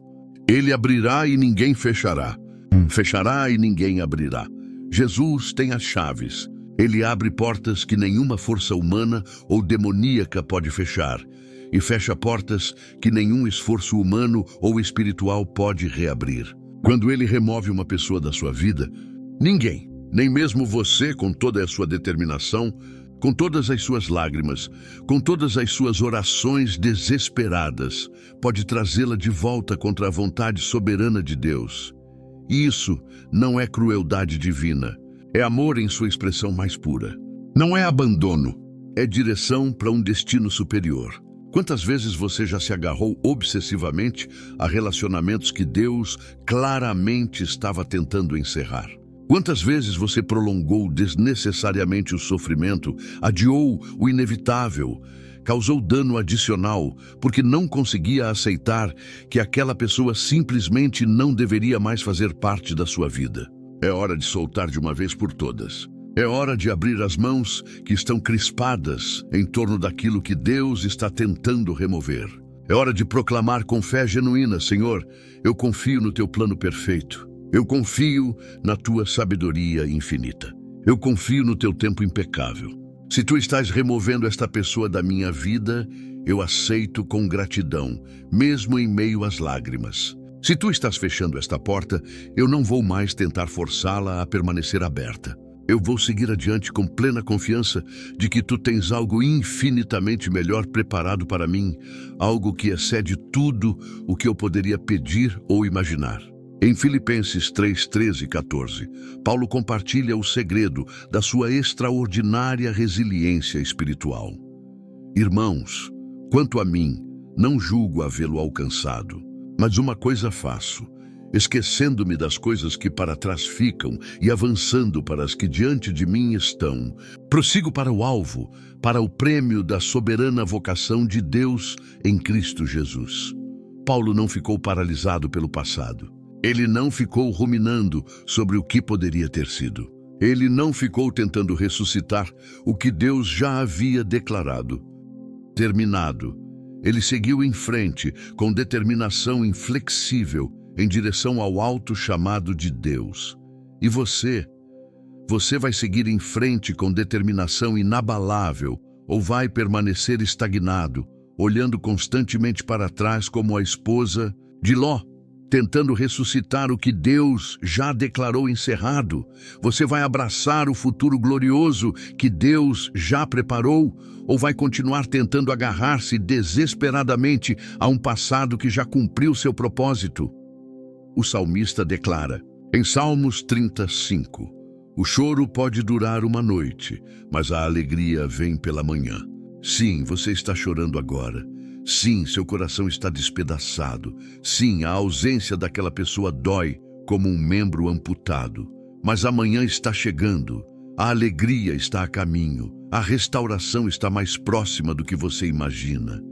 Ele abrirá e ninguém fechará. Fechará e ninguém abrirá. Jesus tem as chaves. Ele abre portas que nenhuma força humana ou demoníaca pode fechar. E fecha portas que nenhum esforço humano ou espiritual pode reabrir. Quando ele remove uma pessoa da sua vida, ninguém, nem mesmo você, com toda a sua determinação, com todas as suas lágrimas, com todas as suas orações desesperadas, pode trazê-la de volta contra a vontade soberana de Deus. E isso não é crueldade divina, é amor em sua expressão mais pura. Não é abandono, é direção para um destino superior. Quantas vezes você já se agarrou obsessivamente a relacionamentos que Deus claramente estava tentando encerrar? Quantas vezes você prolongou desnecessariamente o sofrimento, adiou o inevitável, causou dano adicional porque não conseguia aceitar que aquela pessoa simplesmente não deveria mais fazer parte da sua vida? É hora de soltar de uma vez por todas. É hora de abrir as mãos que estão crispadas em torno daquilo que Deus está tentando remover. É hora de proclamar com fé genuína: Senhor, eu confio no teu plano perfeito. Eu confio na tua sabedoria infinita. Eu confio no teu tempo impecável. Se tu estás removendo esta pessoa da minha vida, eu aceito com gratidão, mesmo em meio às lágrimas. Se tu estás fechando esta porta, eu não vou mais tentar forçá-la a permanecer aberta. Eu vou seguir adiante com plena confiança de que tu tens algo infinitamente melhor preparado para mim, algo que excede tudo o que eu poderia pedir ou imaginar. Em Filipenses 3:13 e 14, Paulo compartilha o segredo da sua extraordinária resiliência espiritual. Irmãos, quanto a mim, não julgo havê-lo alcançado, mas uma coisa faço, esquecendo-me das coisas que para trás ficam e avançando para as que diante de mim estão, prossigo para o alvo, para o prêmio da soberana vocação de Deus em Cristo Jesus. Paulo não ficou paralisado pelo passado. Ele não ficou ruminando sobre o que poderia ter sido. Ele não ficou tentando ressuscitar o que Deus já havia declarado. Terminado, ele seguiu em frente com determinação inflexível em direção ao alto chamado de Deus. E você vai seguir em frente com determinação inabalável ou vai permanecer estagnado, olhando constantemente para trás como a esposa de Ló? tentando ressuscitar o que Deus já declarou encerrado? Você vai abraçar o futuro glorioso que Deus já preparou? Ou vai continuar tentando agarrar-se desesperadamente a um passado que já cumpriu seu propósito? O salmista declara, em Salmos 35, o choro pode durar uma noite, mas a alegria vem pela manhã. Sim, você está chorando agora. Sim, seu coração está despedaçado. Sim, a ausência daquela pessoa dói como um membro amputado. Mas amanhã está chegando. A alegria está a caminho. A restauração está mais próxima do que você imagina.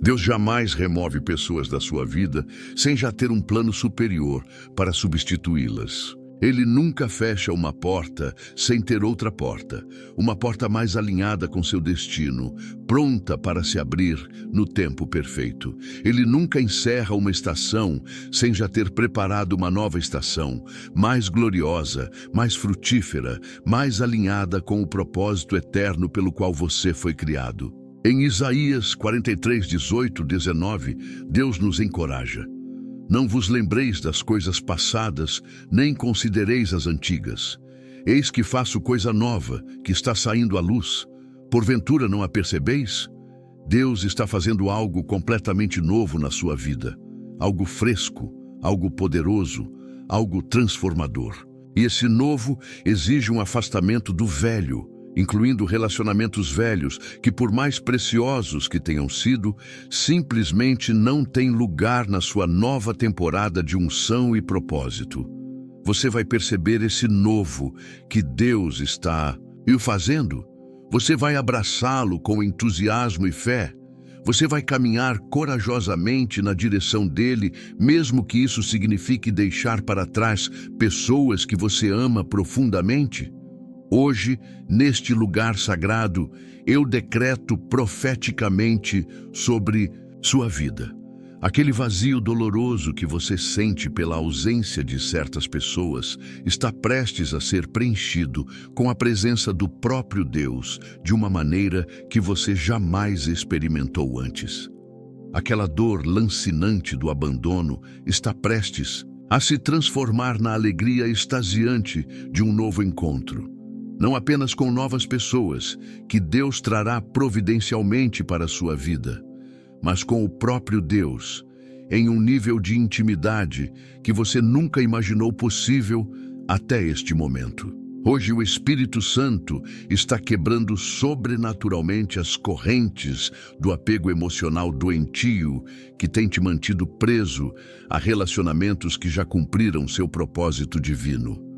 Deus jamais remove pessoas da sua vida sem já ter um plano superior para substituí-las. Ele nunca fecha uma porta sem ter outra porta, uma porta mais alinhada com seu destino, pronta para se abrir no tempo perfeito. Ele nunca encerra uma estação sem já ter preparado uma nova estação, mais gloriosa, mais frutífera, mais alinhada com o propósito eterno pelo qual você foi criado. Em Isaías 43, 18, 19, Deus nos encoraja. Não vos lembreis das coisas passadas, nem considereis as antigas. Eis que faço coisa nova, que está saindo à luz. Porventura não a percebeis? Deus está fazendo algo completamente novo na sua vida. Algo fresco, algo poderoso, algo transformador. E esse novo exige um afastamento do velho, incluindo relacionamentos velhos que, por mais preciosos que tenham sido, simplesmente não têm lugar na sua nova temporada de unção e propósito. Você vai perceber esse novo que Deus está o fazendo. Você vai abraçá-lo com entusiasmo e fé. Você vai caminhar corajosamente na direção dele, mesmo que isso signifique deixar para trás pessoas que você ama profundamente. Hoje, neste lugar sagrado, eu decreto profeticamente sobre sua vida. Aquele vazio doloroso que você sente pela ausência de certas pessoas está prestes a ser preenchido com a presença do próprio Deus de uma maneira que você jamais experimentou antes. Aquela dor lancinante do abandono está prestes a se transformar na alegria extasiante de um novo encontro. Não apenas com novas pessoas, que Deus trará providencialmente para a sua vida, mas com o próprio Deus, em um nível de intimidade que você nunca imaginou possível até este momento. Hoje o Espírito Santo está quebrando sobrenaturalmente as correntes do apego emocional doentio que tem te mantido preso a relacionamentos que já cumpriram seu propósito divino.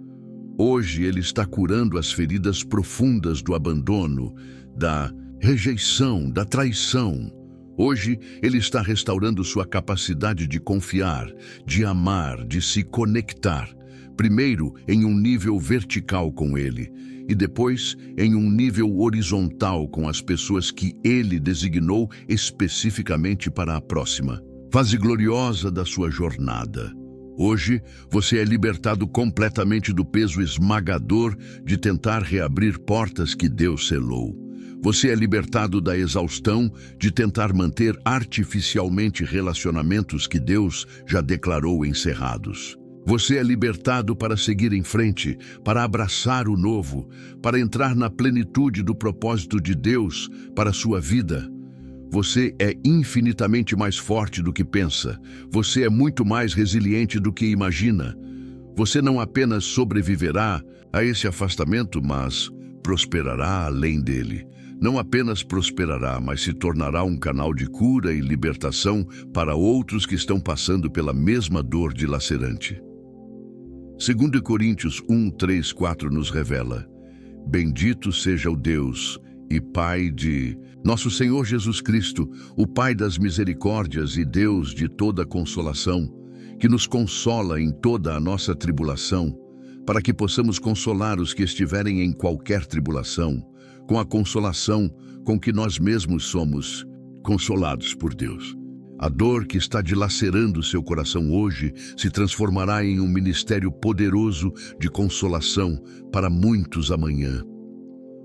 Hoje Ele está curando as feridas profundas do abandono, da rejeição, da traição. Hoje Ele está restaurando sua capacidade de confiar, de amar, de se conectar. Primeiro em um nível vertical com Ele e depois em um nível horizontal com as pessoas que Ele designou especificamente para a próxima fase gloriosa da sua jornada. Hoje, você é libertado completamente do peso esmagador de tentar reabrir portas que Deus selou. Você é libertado da exaustão de tentar manter artificialmente relacionamentos que Deus já declarou encerrados. Você é libertado para seguir em frente, para abraçar o novo, para entrar na plenitude do propósito de Deus para a sua vida. Você é infinitamente mais forte do que pensa. Você é muito mais resiliente do que imagina. Você não apenas sobreviverá a esse afastamento, mas prosperará além dele. Não apenas prosperará, mas se tornará um canal de cura e libertação para outros que estão passando pela mesma dor dilacerante. 2 Coríntios 1, 3, 4 nos revela: Bendito seja o Deus e Pai de nosso Senhor Jesus Cristo, o Pai das misericórdias e Deus de toda consolação, que nos consola em toda a nossa tribulação, para que possamos consolar os que estiverem em qualquer tribulação, com a consolação com que nós mesmos somos consolados por Deus. A dor que está dilacerando seu coração hoje se transformará em um ministério poderoso de consolação para muitos amanhã.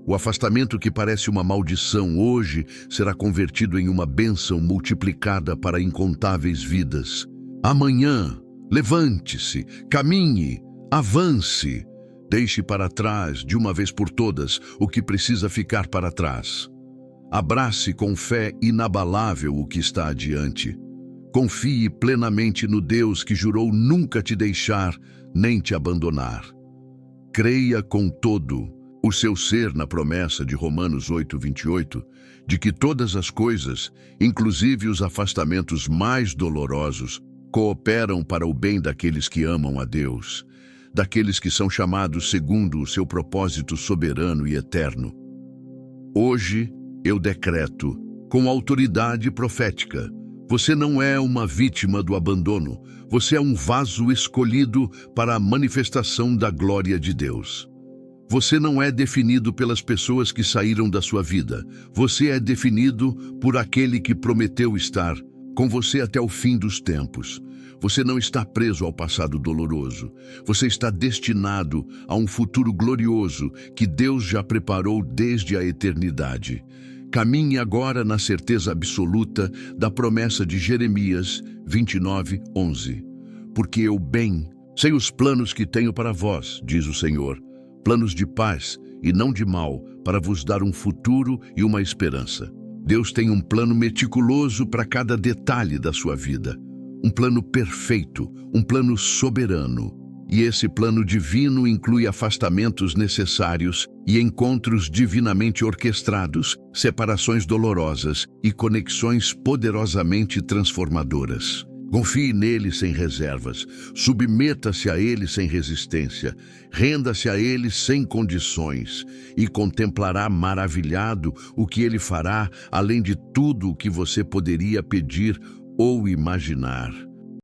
O afastamento que parece uma maldição hoje será convertido em uma bênção multiplicada para incontáveis vidas. Amanhã, Levante-se, caminhe, avance. Deixe para trás, de uma vez por todas, o que precisa ficar para trás. Abrace com fé inabalável o que está adiante. Confie plenamente no Deus que jurou nunca te deixar nem te abandonar. Creia com todo o seu ser na promessa de Romanos 8:28, de que todas as coisas, inclusive os afastamentos mais dolorosos, cooperam para o bem daqueles que amam a Deus, daqueles que são chamados segundo o seu propósito soberano e eterno. Hoje eu decreto, com autoridade profética, você não é uma vítima do abandono, você é um vaso escolhido para a manifestação da glória de Deus. Você não é definido pelas pessoas que saíram da sua vida, você é definido por aquele que prometeu estar com você até o fim dos tempos. Você não está preso ao passado doloroso, você está destinado a um futuro glorioso que Deus já preparou desde a eternidade. Caminhe agora na certeza absoluta da promessa de Jeremias 29:11. Porque eu bem sei os planos que tenho para vós, diz o Senhor, planos de paz e não de mal, para vos dar um futuro e uma esperança. Deus tem um plano meticuloso para cada detalhe da sua vida, um plano perfeito, um plano soberano. E esse plano divino inclui afastamentos necessários e encontros divinamente orquestrados, separações dolorosas e conexões poderosamente transformadoras. Confie nele sem reservas, submeta-se a ele sem resistência, renda-se a ele sem condições e contemplará maravilhado o que ele fará, além de tudo o que você poderia pedir ou imaginar.